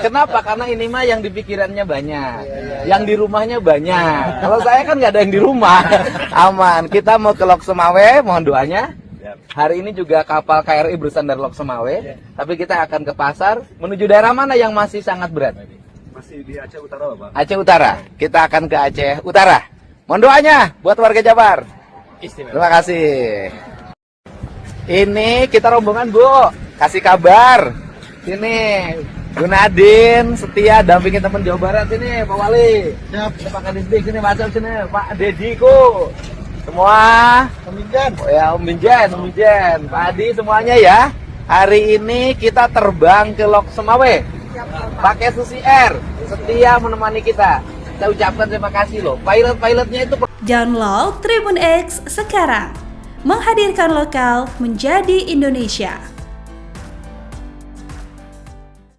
Kenapa? Karena ini mah yang di pikirannya banyak, yang di rumahnya banyak. Kalau saya kan nggak ada yang di rumah, aman. Kita mau ke Lok Semawe, mohon doanya. Hari ini juga kapal KRI bersandar Lok Semawe, tapi kita akan ke pasar. Menuju daerah mana yang masih sangat berat? Masih di Aceh Utara, Pak. Aceh Utara. Kita akan ke Aceh Utara. Mohon doanya buat warga Jabar. Terima kasih. Ini kita rombongan, Bu. Kasih kabar. Sini Gunadin setia dampingin teman Jawa Barat ini, Pak Wali. Siap. Pak Kadisdik sini, WhatsApp sini, Pak Dediko. Semua. Peminjan. Oh ya, Om Minjen, Pak Adi semuanya ya. Hari ini kita terbang ke Lok Semawe. Pakai Susi Air, setia menemani kita. Kita ucapkan terima kasih loh. Pilot-pilotnya itu. Download Tribun X sekarang. Menghadirkan lokal menjadi Indonesia.